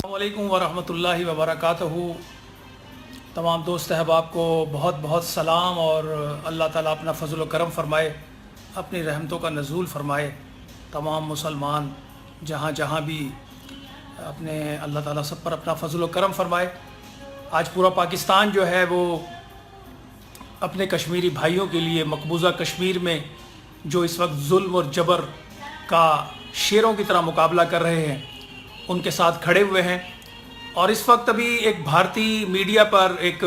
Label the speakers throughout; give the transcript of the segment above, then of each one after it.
Speaker 1: السلام علیکم ورحمۃ اللہ وبرکاتہ۔ تمام دوست احباب کو بہت بہت سلام، اور اللہ تعالیٰ اپنا فضل و کرم فرمائے، اپنی رحمتوں کا نزول فرمائے۔ تمام مسلمان جہاں جہاں بھی اپنے اللہ تعالیٰ سب پر اپنا فضل و کرم فرمائے۔ آج پورا پاکستان جو ہے وہ اپنے کشمیری بھائیوں کے لیے مقبوضہ کشمیر میں جو اس وقت ظلم اور جبر کا شیروں کی طرح مقابلہ کر رہے ہیں ان کے ساتھ کھڑے ہوئے ہیں۔ اور اس وقت ابھی ایک بھارتی میڈیا پر ایک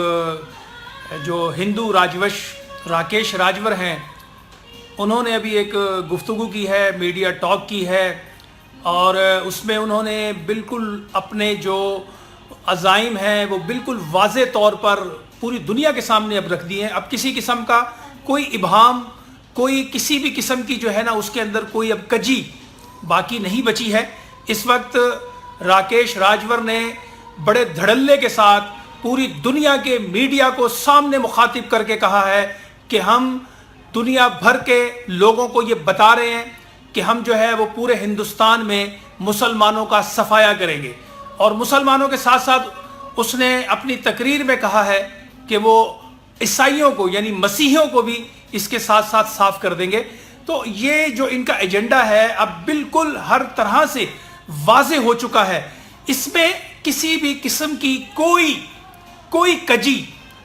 Speaker 1: جو ہندو راجوش راکیش راجور ہیں، انہوں نے ابھی ایک گفتگو کی ہے، میڈیا ٹاک کی ہے، اور اس میں انہوں نے بالکل اپنے جو عزائم ہیں وہ بالکل واضح طور پر پوری دنیا کے سامنے اب رکھ دیے ہیں۔ اب کسی قسم کا کوئی ابہام، کوئی کسی بھی قسم کی جو ہے نا اس کے اندر کوئی اب کجی باقی نہیں بچی ہے۔ اس وقت راکیش راجور نے بڑے دھڑلے کے ساتھ پوری دنیا کے میڈیا کو سامنے مخاطب کر کے کہا ہے کہ ہم دنیا بھر کے لوگوں کو یہ بتا رہے ہیں کہ ہم جو ہے وہ پورے ہندوستان میں مسلمانوں کا صفایا کریں گے، اور مسلمانوں کے ساتھ ساتھ اس نے اپنی تقریر میں کہا ہے کہ وہ عیسائیوں کو یعنی مسیحیوں کو بھی اس کے ساتھ ساتھ صاف کر دیں گے۔ تو یہ جو ان کا ایجنڈا ہے اب بالکل ہر طرح سے واضح ہو چکا ہے۔ اس میں کسی بھی قسم کی کوئی کجی،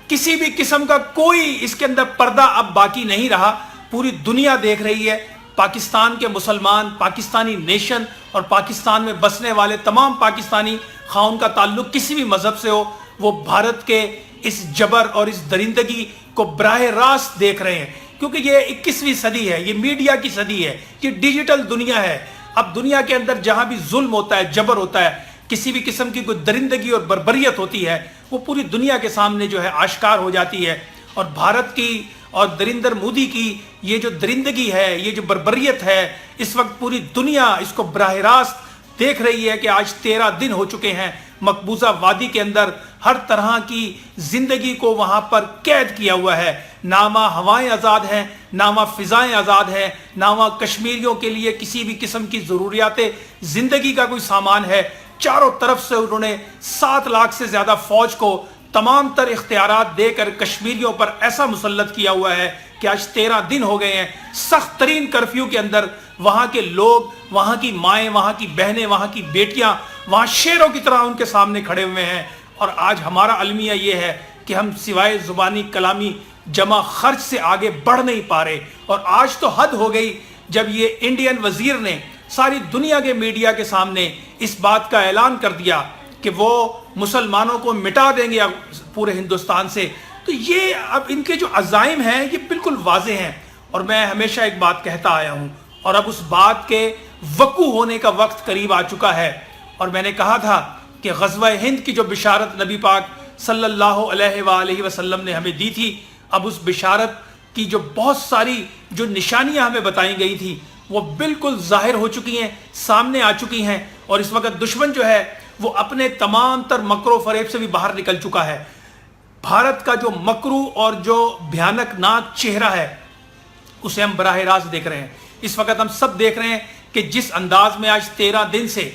Speaker 1: کسی بھی قسم کا کوئی اس کے اندر پردہ اب باقی نہیں رہا۔ پوری دنیا دیکھ رہی ہے، پاکستان کے مسلمان، پاکستانی نیشن اور پاکستان میں بسنے والے تمام پاکستانی، خواہ ان کا تعلق کسی بھی مذہب سے ہو، وہ بھارت کے اس جبر اور اس درندگی کو براہ راست دیکھ رہے ہیں، کیونکہ یہ 21ویں صدی ہے، یہ میڈیا کی صدی ہے، یہ ڈیجیٹل دنیا ہے۔ اب دنیا کے اندر جہاں بھی ظلم ہوتا ہے، جبر ہوتا ہے، کسی بھی قسم کی کوئی درندگی اور بربریت ہوتی ہے، وہ پوری دنیا کے سامنے جو ہے آشکار ہو جاتی ہے۔ اور بھارت کی اور نریندر مودی کی یہ جو درندگی ہے، یہ جو بربریت ہے، اس وقت پوری دنیا اس کو براہ راست دیکھ رہی ہے کہ آج 13 دن ہو چکے ہیں مقبوضہ وادی کے اندر ہر طرح کی زندگی کو وہاں پر قید کیا ہوا ہے۔ نہ وہاں ہوائیں آزاد ہیں، نہ وہاں فضائیں آزاد ہیں، نہ وہاں کشمیریوں کے لیے کسی بھی قسم کی ضروریات زندگی کا کوئی سامان ہے۔ چاروں طرف سے انہوں نے 7 لاکھ سے زیادہ فوج کو تمام تر اختیارات دے کر کشمیریوں پر ایسا مسلط کیا ہوا ہے کہ آج 13 دن ہو گئے ہیں سخت ترین کرفیو کے اندر وہاں کے لوگ، وہاں کی مائیں، وہاں کی بہنیں، وہاں کی بیٹیاں وہاں شیروں کی طرح ان کے سامنے کھڑے ہوئے ہیں۔ اور آج ہمارا المیہ یہ ہے کہ ہم سوائے زبانی کلامی جمع خرچ سے آگے بڑھ نہیں پا رہے۔ اور آج تو حد ہو گئی جب یہ انڈین وزیر نے ساری دنیا کے میڈیا کے سامنے اس بات کا اعلان کر دیا کہ وہ مسلمانوں کو مٹا دیں گے پورے ہندوستان سے۔ تو یہ اب ان کے جو عزائم ہیں یہ بالکل واضح ہیں، اور میں ہمیشہ ایک بات کہتا آیا ہوں، اور اب اس بات کے وقوع ہونے کا وقت قریب آ چکا ہے۔ اور میں نے کہا تھا کہ غزوہ ہند کی جو بشارت نبی پاک صلی اللہ علیہ وآلہ وسلم نے ہمیں دی تھی، اب اس بشارت کی جو بہت ساری جو نشانیاں ہمیں بتائی گئی تھی وہ بالکل ظاہر ہو چکی ہیں، سامنے آ چکی ہیں، اور اس وقت دشمن جو ہے وہ اپنے تمام تر مکر و فریب سے بھی باہر نکل چکا ہے۔ بھارت کا جو مکرو اور جو بھیانک ناک چہرہ ہے اسے ہم براہ راست دیکھ رہے ہیں۔ اس وقت ہم سب دیکھ رہے ہیں کہ جس انداز میں آج 13 دن سے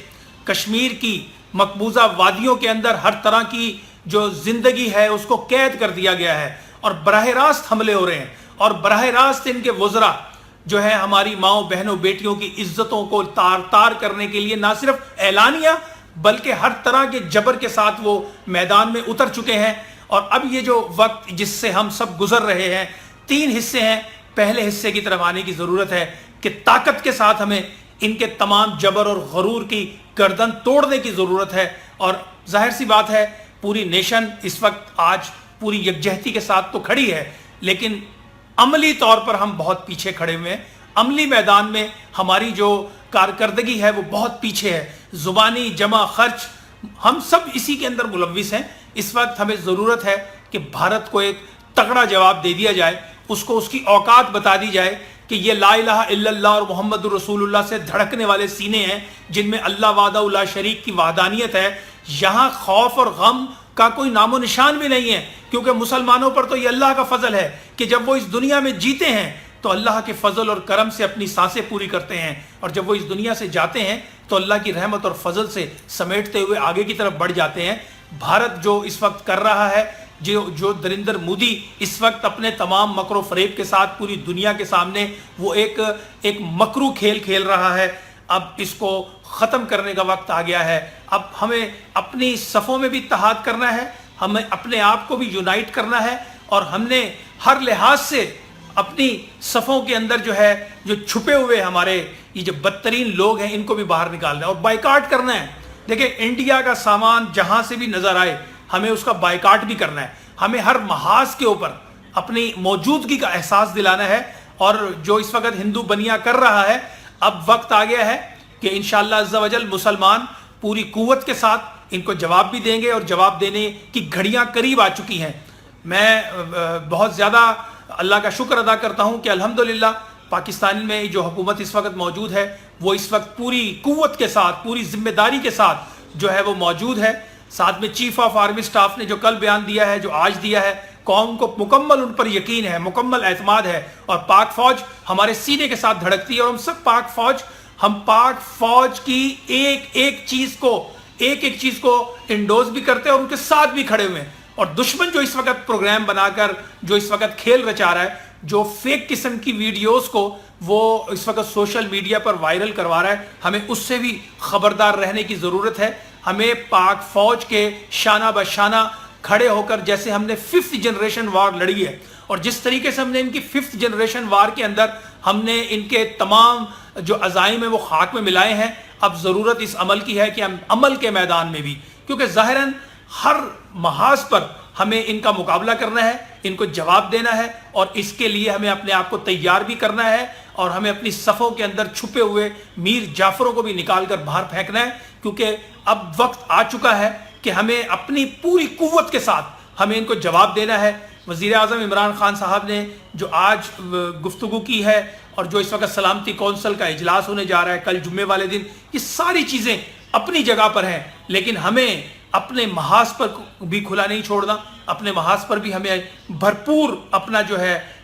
Speaker 1: کشمیر کی مقبوضہ وادیوں کے اندر ہر طرح کی جو زندگی ہے اس کو قید کر دیا گیا ہے، اور براہ راست حملے ہو رہے ہیں، اور براہ راست ان کے وزراء جو ہے ہماری ماؤں بہنوں بیٹیوں کی عزتوں کو تار تار کرنے کے لیے نہ صرف اعلانیہ بلکہ ہر طرح کے جبر کے ساتھ وہ میدان میں اتر چکے ہیں۔ اور اب یہ جو وقت جس سے ہم سب گزر رہے ہیں، 3 حصے ہیں۔ پہلے حصے کی طرف آنے کی ضرورت ہے کہ طاقت کے ساتھ ہمیں ان کے تمام جبر اور غرور کی گردن توڑنے کی ضرورت ہے۔ اور ظاہر سی بات ہے پوری نیشن اس وقت آج پوری یکجہتی کے ساتھ تو کھڑی ہے، لیکن عملی طور پر ہم بہت پیچھے کھڑے ہوئے ہیں۔ عملی میدان میں ہماری جو کارکردگی ہے وہ بہت پیچھے ہے۔ زبانی جمع خرچ ہم سب اسی کے اندر ملوث ہیں۔ اس وقت ہمیں ضرورت ہے کہ بھارت کو ایک تگڑا جواب دے دیا جائے، اس کو اس کی اوقات بتا دی جائے کہ یہ لا الہ الا اللہ اور محمد رسول اللہ سے دھڑکنے والے سینے ہیں جن میں اللہ وحدہ لا شریک کی وحدانیت ہے۔ یہاں خوف اور غم کا کوئی نام و نشان بھی نہیں ہے، کیونکہ مسلمانوں پر تو یہ اللہ کا فضل ہے کہ جب وہ اس دنیا میں جیتے ہیں تو اللہ کے فضل اور کرم سے اپنی سانسیں پوری کرتے ہیں، اور جب وہ اس دنیا سے جاتے ہیں تو اللہ کی رحمت اور فضل سے سمیٹتے ہوئے آگے کی طرف بڑھ جاتے ہیں۔ بھارت جو اس وقت کر رہا ہے، جو نریندر مودی اس وقت اپنے تمام مکر و فریب کے ساتھ پوری دنیا کے سامنے وہ ایک مکرو کھیل کھیل رہا ہے، اب اس کو ختم کرنے کا وقت آ گیا ہے۔ اب ہمیں اپنی صفوں میں بھی اتحاد کرنا ہے، ہمیں اپنے آپ کو بھی یونائٹ کرنا ہے، اور ہم نے ہر لحاظ سے اپنی صفوں کے اندر جو چھپے ہوئے ہمارے یہ جو بدترین لوگ ہیں ان کو بھی باہر نکالنا ہے اور بائیکاٹ کرنا ہے۔ دیکھیں، انڈیا کا سامان جہاں سے بھی نظر آئے ہمیں اس کا بائیکاٹ بھی کرنا ہے، ہمیں ہر محاذ کے اوپر اپنی موجودگی کا احساس دلانا ہے، اور جو اس وقت ہندو بنیا کر رہا ہے، اب وقت آ گیا ہے کہ انشاءاللہ عز و جل مسلمان پوری قوت کے ساتھ ان کو جواب بھی دیں گے، اور جواب دینے کی گھڑیاں قریب آ چکی ہیں۔ میں بہت زیادہ اللہ کا شکر ادا کرتا ہوں کہ الحمدللہ پاکستان میں جو حکومت اس وقت موجود ہے وہ اس وقت پوری قوت کے ساتھ، پوری ذمہ داری کے ساتھ وہ موجود ہے۔ ساتھ میں چیف آف آرمی سٹاف نے جو کل بیان دیا ہے، جو آج دیا ہے، قوم کو مکمل ان پر یقین ہے، مکمل اعتماد ہے، اور پاک فوج ہمارے سینے کے ساتھ دھڑکتی ہے، اور ہم پاک فوج کی ایک چیز کو انڈوز بھی کرتے ہیں اور ان کے ساتھ بھی کھڑے ہوئے ہیں۔ اور دشمن جو اس وقت پروگرام بنا کر جو اس وقت کھیل رچا رہا ہے، جو فیک قسم کی ویڈیوز کو وہ اس وقت سوشل میڈیا پر وائرل کروا رہا ہے، ہمیں اس سے بھی خبردار رہنے کی ضرورت ہے۔ ہمیں پاک فوج کے شانہ بشانہ کھڑے ہو کر، جیسے ہم نے 5th جنریشن وار لڑی ہے، اور جس طریقے سے ہم نے ان کی 5th جنریشن وار کے اندر ہم نے ان کے تمام جو عزائم ہیں وہ خاک میں ملائے ہیں، اب ضرورت اس عمل کی ہے کہ ہم عمل کے میدان میں بھی، کیونکہ ظاہراً ہر محاذ پر ہمیں ان کا مقابلہ کرنا ہے، ان کو جواب دینا ہے، اور اس کے لیے ہمیں اپنے آپ کو تیار بھی کرنا ہے، اور ہمیں اپنی صفوں کے اندر چھپے ہوئے میر جعفروں کو بھی نکال کر باہر پھینکنا ہے، کیونکہ اب وقت آ چکا ہے کہ ہمیں اپنی پوری قوت کے ساتھ ہمیں ان کو جواب دینا ہے۔ وزیر اعظم عمران خان صاحب نے جو آج گفتگو کی ہے، اور جو اس وقت سلامتی کونسل کا اجلاس ہونے جا رہا ہے کل جمعے والے دن، یہ ساری چیزیں اپنی جگہ پر ہیں، لیکن ہمیں اپنے محاذ پر بھی کھلا نہیں چھوڑنا، اپنے محاذ پر بھی ہمیں بھرپور اپنا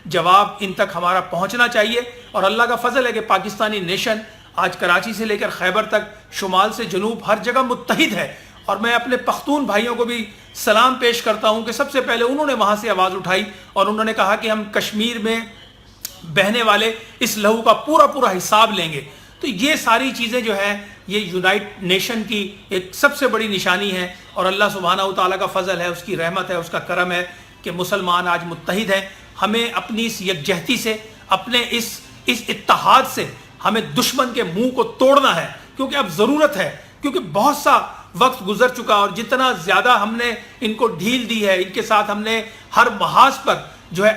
Speaker 1: جواب ان تک ہمارا پہنچنا چاہیے۔ اور اللہ کا فضل ہے کہ پاکستانی نیشن آج کراچی سے لے کر خیبر تک، شمال سے جنوب، ہر جگہ متحد ہے، اور میں اپنے پختون بھائیوں کو بھی سلام پیش کرتا ہوں کہ سب سے پہلے انہوں نے وہاں سے آواز اٹھائی، اور انہوں نے کہا کہ ہم کشمیر میں بہنے والے اس لہو کا پورا حساب لیں گے۔ تو یہ ساری چیزیں یہ یونائٹ نیشن کی ایک سب سے بڑی نشانی ہے، اور اللہ سبحانہ و تعالیٰ کا فضل ہے، اس کی رحمت ہے، اس کا کرم ہے کہ مسلمان آج متحد ہیں۔ ہمیں اپنی اس یکجہتی سے، اپنے اس اتحاد سے ہمیں دشمن کے منہ کو توڑنا ہے، کیونکہ اب ضرورت ہے، کیونکہ بہت سا وقت گزر چکا، اور جتنا زیادہ ہم نے ان کو ڈھیل دی ہے، ان کے ساتھ ہم نے ہر محاذ پر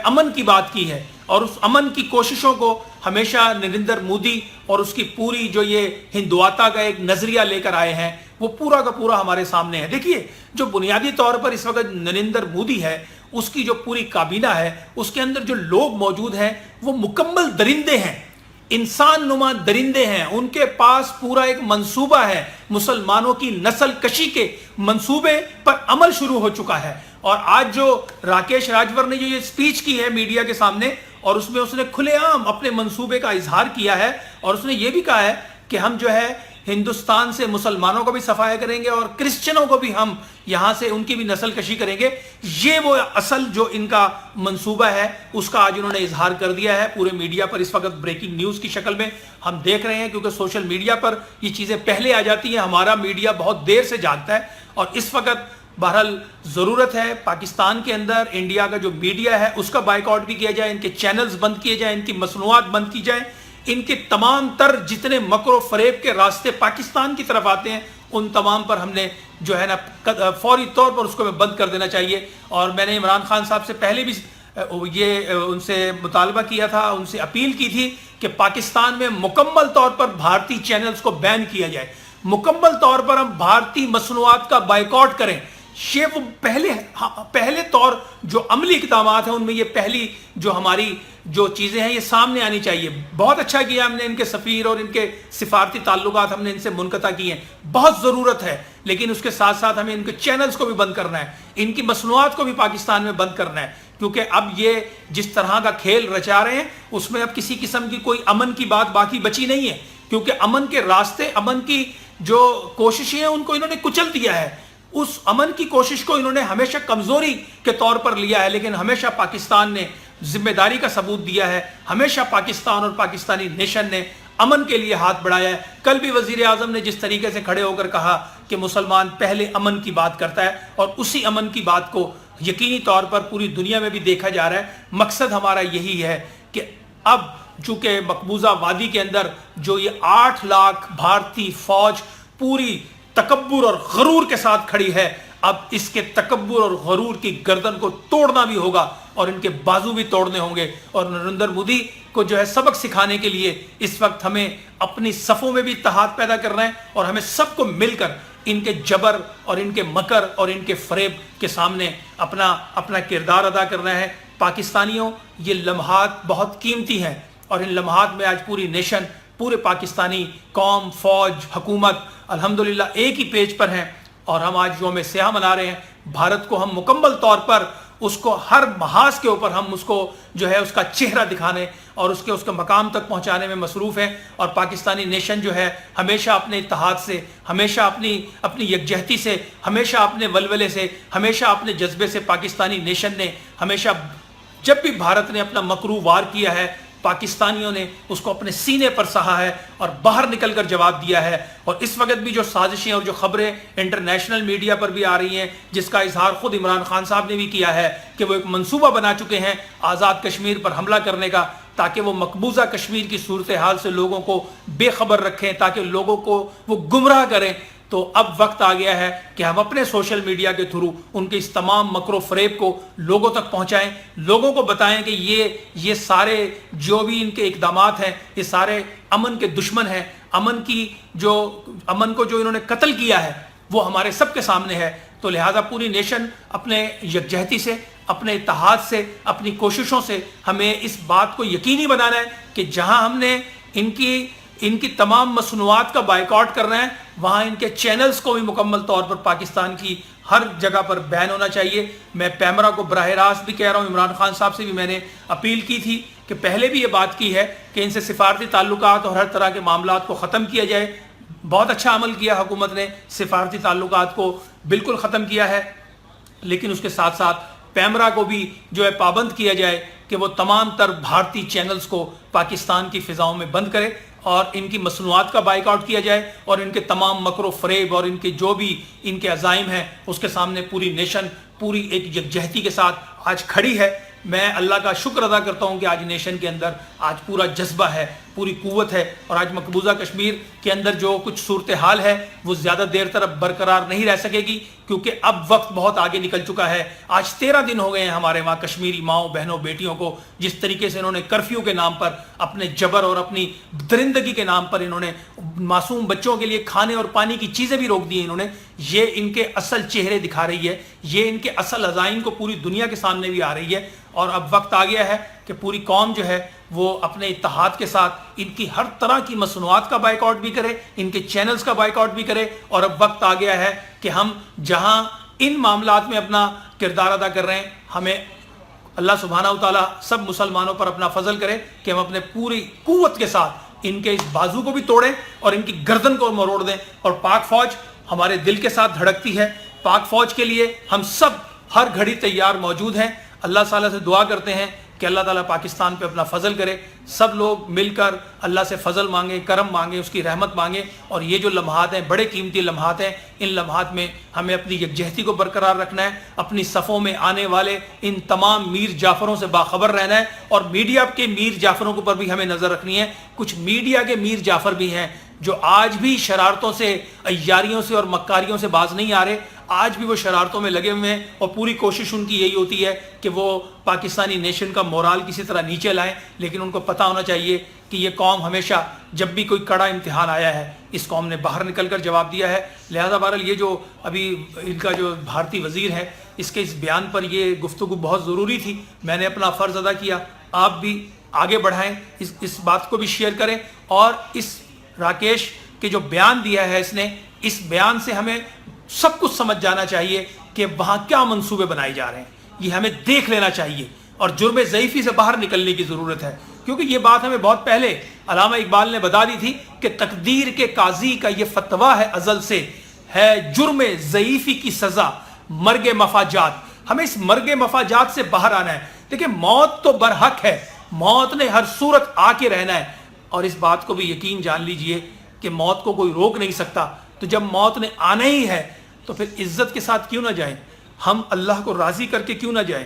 Speaker 1: امن کی بات کی ہے، اور اس امن کی کوششوں کو ہمیشہ نریندر مودی اور اس کی پوری یہ ہندواتا کا ایک نظریہ لے کر آئے ہیں، وہ پورا کا پورا ہمارے سامنے ہے۔ دیکھیے، جو بنیادی طور پر اس وقت نریندر مودی ہے، اس کی جو پوری کابینہ ہے، اس کے اندر جو لوگ موجود ہیں وہ مکمل درندے ہیں، انسان نما درندے ہیں، ان کے پاس پورا ایک منصوبہ ہے، مسلمانوں کی نسل کشی کے منصوبے پر عمل شروع ہو چکا ہے۔ اور آج جو راکیش راجور نے یہ سپیچ کی ہے میڈیا کے سامنے، اور اس میں اس نے کھلے عام اپنے منصوبے کا اظہار کیا ہے، اور اس نے یہ بھی کہا ہے کہ ہم ہندوستان سے مسلمانوں کو بھی صفایا کریں گے، اور کرسچنوں کو بھی ہم یہاں سے ان کی بھی نسل کشی کریں گے۔ یہ وہ اصل جو ان کا منصوبہ ہے، اس کا آج انہوں نے اظہار کر دیا ہے پورے میڈیا پر، اس وقت بریکنگ نیوز کی شکل میں ہم دیکھ رہے ہیں، کیونکہ سوشل میڈیا پر یہ چیزیں پہلے آ جاتی ہیں، ہمارا میڈیا بہت دیر سے جاگتا ہے، اور اس وقت بہرحال ضرورت ہے پاکستان کے اندر انڈیا کا جو میڈیا ہے اس کا بائیکاٹ بھی کیا جائے، ان کے چینلز بند کیے جائیں، ان کی مصنوعات بند کی جائیں، ان کے تمام تر جتنے مکر و فریب کے راستے پاکستان کی طرف آتے ہیں ان تمام پر ہم نے فوری طور پر اس کو بند کر دینا چاہیے۔ اور میں نے عمران خان صاحب سے پہلے بھی ان سے مطالبہ کیا تھا، ان سے اپیل کی تھی کہ پاکستان میں مکمل طور پر بھارتی چینلز کو بین کیا جائے، مکمل طور پر ہم بھارتی مصنوعات کا بائیکاٹ کریں۔ یہ وہ پہلے طور جو عملی اقدامات ہیں، ان میں یہ پہلی جو ہماری جو چیزیں ہیں یہ سامنے آنی چاہیے۔ بہت اچھا کیا ہم نے، ان کے سفیر اور ان کے سفارتی تعلقات ہم نے ان سے منقطع کیے ہیں، بہت ضرورت ہے، لیکن اس کے ساتھ ساتھ ہمیں ان کے چینلز کو بھی بند کرنا ہے، ان کی مصنوعات کو بھی پاکستان میں بند کرنا ہے، کیونکہ اب یہ جس طرح کا کھیل رچا رہے ہیں اس میں اب کسی قسم کی کوئی امن کی بات باقی بچی نہیں ہے، کیونکہ امن کے راستے، امن کی جو کوششیں ہیں ان کو انہوں نے کچل دیا ہے، اس امن کی کوشش کو انہوں نے ہمیشہ کمزوری کے طور پر لیا ہے، لیکن ہمیشہ پاکستان نے ذمہ داری کا ثبوت دیا ہے، ہمیشہ پاکستان اور پاکستانی نیشن نے امن کے لیے ہاتھ بڑھایا ہے۔ کل بھی وزیر اعظم نے جس طریقے سے کھڑے ہو کر کہا کہ مسلمان پہلے امن کی بات کرتا ہے، اور اسی امن کی بات کو یقینی طور پر پوری دنیا میں بھی دیکھا جا رہا ہے۔ مقصد ہمارا یہی ہے کہ اب چونکہ مقبوضہ وادی کے اندر جو یہ 8 لاکھ بھارتی فوج پوری تکبر اور غرور کے ساتھ کھڑی ہے، اب اس کے تکبر اور غرور کی گردن کو توڑنا بھی ہوگا اور ان کے بازو بھی توڑنے ہوں گے، اور نریندر مودی کو جو ہے سبق سکھانے کے لیے اس وقت ہمیں اپنی صفوں میں بھی اتحاد پیدا کرنا ہے، اور ہمیں سب کو مل کر ان کے جبر اور ان کے مکر اور ان کے فریب کے سامنے اپنا کردار ادا کرنا ہے۔ پاکستانیوں، یہ لمحات بہت قیمتی ہیں، اور ان لمحات میں آج پوری نیشن، پورے پاکستانی قوم، فوج، حکومت الحمدللہ ایک ہی پیج پر ہیں، اور ہم آج یوم سیاہ منا رہے ہیں۔ بھارت کو ہم مکمل طور پر اس کو ہر محاذ کے اوپر ہم اس کو جو ہے اس کا چہرہ دکھانے اور اس کے مقام تک پہنچانے میں مصروف ہیں، اور پاکستانی نیشن جو ہے ہمیشہ اپنے اتحاد سے، ہمیشہ اپنی یکجہتی سے، ہمیشہ اپنے ولولے سے، ہمیشہ اپنے جذبے سے پاکستانی نیشن نے ہمیشہ، جب بھی بھارت نے اپنا مکرو وار کیا ہے، پاکستانیوں نے اس کو اپنے سینے پر سہا ہے اور باہر نکل کر جواب دیا ہے۔ اور اس وقت بھی جو سازشیں اور جو خبریں انٹرنیشنل میڈیا پر بھی آ رہی ہیں، جس کا اظہار خود عمران خان صاحب نے بھی کیا ہے کہ وہ ایک منصوبہ بنا چکے ہیں آزاد کشمیر پر حملہ کرنے کا، تاکہ وہ مقبوضہ کشمیر کی صورتحال سے لوگوں کو بے خبر رکھیں، تاکہ لوگوں کو وہ گمراہ کریں، تو اب وقت آ گیا ہے کہ ہم اپنے سوشل میڈیا کے تھرو ان کے اس تمام مکر و فریب کو لوگوں تک پہنچائیں، لوگوں کو بتائیں کہ یہ سارے جو بھی ان کے اقدامات ہیں، یہ سارے امن کے دشمن ہیں، امن کو جو انہوں نے قتل کیا ہے وہ ہمارے سب کے سامنے ہے۔ تو لہٰذا پوری نیشن اپنے یکجہتی سے، اپنے اتحاد سے، اپنی کوششوں سے ہمیں اس بات کو یقینی بنانا ہے کہ جہاں ہم نے ان کی تمام مصنوعات کا بائیکاٹ کرنا ہے، وہاں ان کے چینلز کو بھی مکمل طور پر پاکستان کی ہر جگہ پر بین ہونا چاہیے۔ میں پیمرا کو براہ راست بھی کہہ رہا ہوں، عمران خان صاحب سے بھی میں نے اپیل کی تھی کہ پہلے بھی یہ بات کی ہے کہ ان سے سفارتی تعلقات اور ہر طرح کے معاملات کو ختم کیا جائے۔ بہت اچھا عمل کیا حکومت نے، سفارتی تعلقات کو بالکل ختم کیا ہے، لیکن اس کے ساتھ ساتھ پیمرا کو بھی جو ہے پابند کیا جائے کہ وہ تمام تر بھارتی چینلز کو پاکستان کی فضاؤں میں بند کرے، اور ان کی مصنوعات کا بائیکاٹ کیا جائے، اور ان کے تمام مکر و فریب اور ان کے جو بھی ان کے عزائم ہیں اس کے سامنے پوری نیشن پوری ایک یکجہتی کے ساتھ آج کھڑی ہے۔ میں اللہ کا شکر ادا کرتا ہوں کہ آج نیشن کے اندر آج پورا جذبہ ہے، پوری قوت ہے، اور آج مقبوضہ کشمیر کے اندر جو کچھ صورتحال ہے وہ زیادہ دیر تک برقرار نہیں رہ سکے گی، کیونکہ اب وقت بہت آگے نکل چکا ہے۔ آج 13 دن ہو گئے ہیں ہمارے وہاں کشمیری ماؤں بہنوں بیٹیوں کو، جس طریقے سے انہوں نے کرفیو کے نام پر، اپنے جبر اور اپنی درندگی کے نام پر انہوں نے معصوم بچوں کے لیے کھانے اور پانی کی چیزیں بھی روک دی ہیں۔ انہوں نے یہ ان کے اصل چہرے دکھا رہی ہے، یہ ان کے اصل عزائم کو پوری دنیا کے سامنے بھی آ رہی ہے، اور اب وقت آ گیا ہے کہ پوری قوم جو ہے وہ اپنے اتحاد کے ساتھ ان کی ہر طرح کی مصنوعات کا بائیکاٹ بھی کرے، ان کے چینلز کا بائیکاٹ بھی کرے، اور اب وقت آ گیا ہے کہ ہم جہاں ان معاملات میں اپنا کردار ادا کر رہے ہیں، ہمیں اللہ سبحانہ و تعالیٰ سب مسلمانوں پر اپنا فضل کرے کہ ہم اپنے پوری قوت کے ساتھ ان کے اس بازو کو بھی توڑیں اور ان کی گردن کو مروڑ دیں۔ اور پاک فوج ہمارے دل کے ساتھ دھڑکتی ہے، پاک فوج کے لیے ہم سب ہر گھڑی تیار موجود ہیں۔ اللہ تعالیٰ سے دعا کرتے ہیں کہ اللہ تعالیٰ پاکستان پہ اپنا فضل کرے، سب لوگ مل کر اللہ سے فضل مانگیں، کرم مانگیں، اس کی رحمت مانگیں، اور یہ جو لمحات ہیں بڑے قیمتی لمحات ہیں، ان لمحات میں ہمیں اپنی یکجہتی کو برقرار رکھنا ہے، اپنی صفوں میں آنے والے ان تمام میر جعفروں سے باخبر رہنا ہے، اور میڈیا کے میر جعفروں کے اوپر بھی ہمیں نظر رکھنی ہے۔ کچھ میڈیا کے میر جعفر بھی ہیں جو آج بھی شرارتوں سے، عیاریوں سے اور مکاریوں سے باز نہیں آ رہے، آج بھی وہ شرارتوں میں لگے ہوئے ہیں، اور پوری کوشش ان کی یہی ہوتی ہے کہ وہ پاکستانی نیشن کا مورال کسی طرح نیچے لائیں، لیکن ان کو پتہ ہونا چاہیے کہ یہ قوم ہمیشہ جب بھی کوئی کڑا امتحان آیا ہے اس قوم نے باہر نکل کر جواب دیا ہے۔ لہذا بہرحال یہ جو ابھی ان کا جو بھارتی وزیر ہے، اس کے اس بیان پر یہ گفتگو بہت ضروری تھی، میں نے اپنا فرض ادا کیا، آپ بھی آگے بڑھائیں، اس بات کو بھی شیئر کریں، اور اس راکیش کے جو بیان دیا ہے اس بیان سے ہمیں سب کچھ سمجھ جانا چاہیے کہ وہاں کیا منصوبے بنائے جا رہے ہیں، یہ ہمیں دیکھ لینا چاہیے، اور جرم ضعیفی سے باہر نکلنے کی ضرورت ہے، کیونکہ یہ بات ہمیں بہت پہلے علامہ اقبال نے بتا دی تھی کہ تقدیر کے قاضی کا یہ فتویٰ ہے ازل سے، ہے جرم ضعیفی کی سزا مرگ مفاجات. ہمیں اس مرگ مفاجات سے باہر آنا ہے. دیکھیں موت تو برحق ہے، موت نے ہر صورت آ کے رہنا ہے، اور اس بات کو بھی یقین جان لیجئے کہ موت کو کوئی روک نہیں سکتا. تو جب موت نے آنا ہی ہے تو پھر عزت کے ساتھ کیوں نہ جائیں، ہم اللہ کو راضی کر کے کیوں نہ جائیں،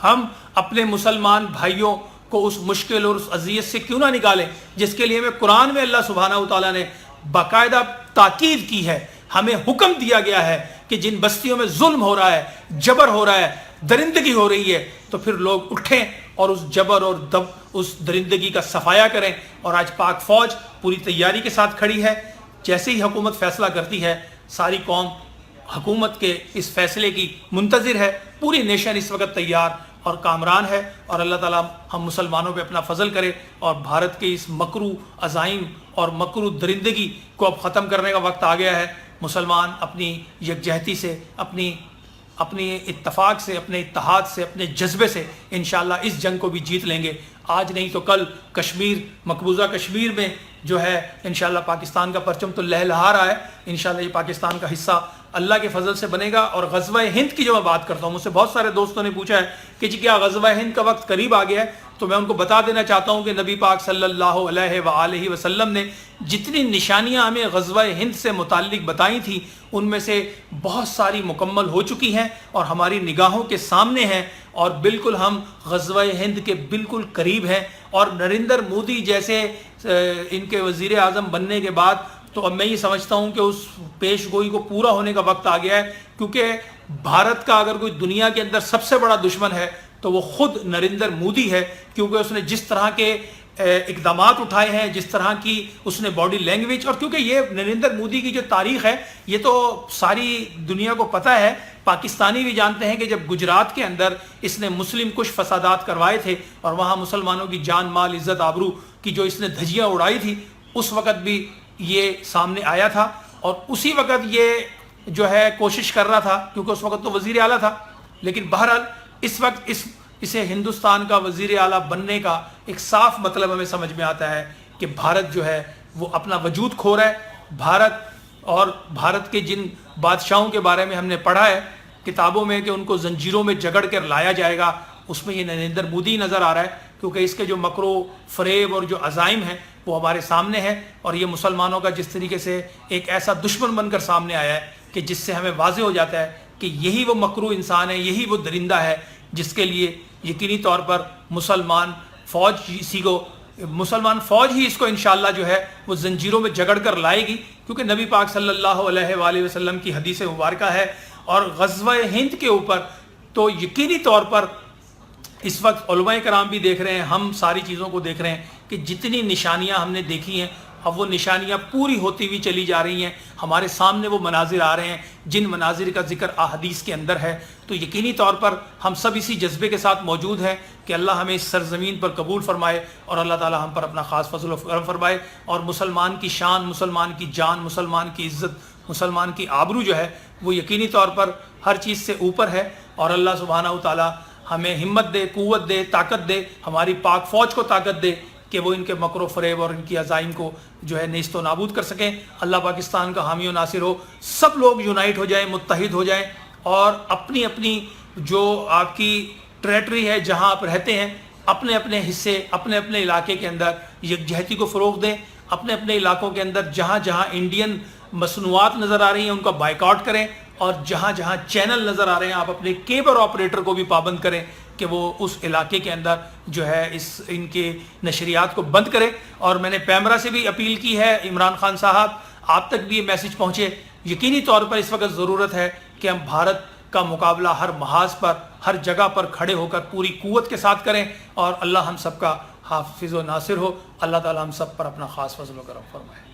Speaker 1: ہم اپنے مسلمان بھائیوں کو اس مشکل اور اس اذیت سے کیوں نہ نکالیں جس کے لیے ہمیں قرآن میں اللہ سبحانہ وتعالیٰ نے باقاعدہ تاکید کی ہے. ہمیں حکم دیا گیا ہے کہ جن بستیوں میں ظلم ہو رہا ہے، جبر ہو رہا ہے، درندگی ہو رہی ہے، تو پھر لوگ اٹھیں اور اس جبر اور اس درندگی کا صفایا کریں. اور آج پاک فوج پوری تیاری کے ساتھ کھڑی ہے. جیسے ہی حکومت فیصلہ کرتی ہے ساری قوم حکومت کے اس فیصلے کی منتظر ہے. پوری نیشن اس وقت تیار اور کامران ہے. اور اللہ تعالیٰ ہم مسلمانوں پہ اپنا فضل کرے اور بھارت کے اس مکرو عزائم اور مکرو درندگی کو اب ختم کرنے کا وقت آ گیا ہے. مسلمان اپنی یکجہتی سے، اپنی اتفاق سے، اپنے اتحاد سے، اپنے جذبے سے انشاءاللہ اس جنگ کو بھی جیت لیں گے. آج نہیں تو کل کشمیر، مقبوضہ کشمیر میں جو ہے انشاءاللہ پاکستان کا پرچم تو لہلہا رہا ہے. انشاءاللہ یہ پاکستان کا حصہ اللہ کے فضل سے بنے گا. اور غزوہ ہند کی جو میں بات کرتا ہوں، مجھ سے بہت سارے دوستوں نے پوچھا ہے کہ جی کیا غزوہ ہند کا وقت قریب آ گیا ہے؟ تو میں ان کو بتا دینا چاہتا ہوں کہ نبی پاک صلی اللہ علیہ وآلہ وسلم نے جتنی نشانیاں ہمیں غزوہ ہند سے متعلق بتائی تھیں ان میں سے بہت ساری مکمل ہو چکی ہیں اور ہماری نگاہوں کے سامنے ہیں، اور بالکل ہم غزوہ ہند کے بالکل قریب ہیں. اور نریندر مودی جیسے ان کے وزیر اعظم بننے کے بعد تو اب میں یہ سمجھتا ہوں کہ اس پیش گوئی کو پورا ہونے کا وقت آ گیا ہے. کیونکہ بھارت کا اگر کوئی دنیا کے اندر سب سے بڑا دشمن ہے تو وہ خود نریندر مودی ہے. کیونکہ اس نے جس طرح کے اقدامات اٹھائے ہیں، جس طرح کی اس نے باڈی لینگویج، اور کیونکہ یہ نریندر مودی کی جو تاریخ ہے یہ تو ساری دنیا کو پتہ ہے. پاکستانی بھی جانتے ہیں کہ جب گجرات کے اندر اس نے مسلم کش فسادات کروائے تھے اور وہاں مسلمانوں کی جان مال عزت آبرو کی جو اس نے دھجیاں اڑائی تھی، اس وقت بھی یہ سامنے آیا تھا. اور اسی وقت یہ جو ہے کوشش کر رہا تھا، کیونکہ اس وقت تو وزیر اعلیٰ تھا. لیکن بہرحال اس وقت اسے ہندوستان کا وزیر اعلیٰ بننے کا ایک صاف مطلب ہمیں سمجھ میں آتا ہے کہ بھارت جو ہے وہ اپنا وجود کھو رہا ہے. بھارت کے جن بادشاہوں کے بارے میں ہم نے پڑھا ہے کتابوں میں کہ ان کو زنجیروں میں جگڑ کر لایا جائے گا، اس میں یہ نریندر مودی نظر آ رہا ہے. کیونکہ اس کے جو مکر و فریب اور جو عزائم ہیں وہ ہمارے سامنے ہے. اور یہ مسلمانوں کا جس طریقے سے ایک ایسا دشمن بن کر سامنے آیا ہے کہ جس سے ہمیں واضح ہو جاتا ہے کہ یہی وہ مکرو انسان ہے، یہی وہ درندہ ہے جس کے لیے یقینی طور پر مسلمان فوج ہی اس کو انشاءاللہ جو ہے وہ زنجیروں میں جگڑ کر لائے گی. کیونکہ نبی پاک صلی اللہ علیہ وآلہ وسلم کی حدیث مبارکہ ہے. اور غزوہ ہند کے اوپر تو یقینی طور پر اس وقت علماء کرام بھی دیکھ رہے ہیں، ہم ساری چیزوں کو دیکھ رہے ہیں کہ جتنی نشانیاں ہم نے دیکھی ہیں اب وہ نشانیاں پوری ہوتی ہوئی چلی جا رہی ہیں. ہمارے سامنے وہ مناظر آ رہے ہیں جن مناظر کا ذکر احادیث کے اندر ہے. تو یقینی طور پر ہم سب اسی جذبے کے ساتھ موجود ہیں کہ اللہ ہمیں اس سرزمین پر قبول فرمائے اور اللہ تعالی ہم پر اپنا خاص فضل و کرم فرمائے. اور مسلمان کی شان، مسلمان کی جان، مسلمان کی عزت، مسلمان کی آبرو جو ہے وہ یقینی طور پر ہر چیز سے اوپر ہے. اور اللہ سبحانہ و تعالی ہمیں ہمت دے، قوت دے، طاقت دے، ہماری پاک فوج کو طاقت دے کہ وہ ان کے مکر و فریب اور ان کی عزائم کو جو ہے نیست و نابود کر سکیں. اللہ پاکستان کا حامی و ناصر ہو. سب لوگ یونائٹ ہو جائیں، متحد ہو جائیں اور اپنی اپنی جو آپ کی ٹریٹری ہے جہاں آپ رہتے ہیں، اپنے اپنے حصے، اپنے اپنے علاقے کے اندر یکجہتی کو فروغ دیں. اپنے اپنے علاقوں کے اندر جہاں جہاں انڈین مصنوعات نظر آ رہی ہیں ان کا بائیکاٹ کریں، اور جہاں جہاں چینل نظر آ رہے ہیں آپ اپنے کیبل آپریٹر کو بھی پابند کریں کہ وہ اس علاقے کے اندر جو ہے ان کے نشریات کو بند کریں. اور میں نے پیمرا سے بھی اپیل کی ہے، عمران خان صاحب آپ تک بھی یہ میسج پہنچے. یقینی طور پر اس وقت ضرورت ہے کہ ہم بھارت کا مقابلہ ہر محاذ پر، ہر جگہ پر کھڑے ہو کر پوری قوت کے ساتھ کریں. اور اللہ ہم سب کا حافظ و ناصر ہو. اللہ تعالی ہم سب پر اپنا خاص فضل و کرم فرمائے.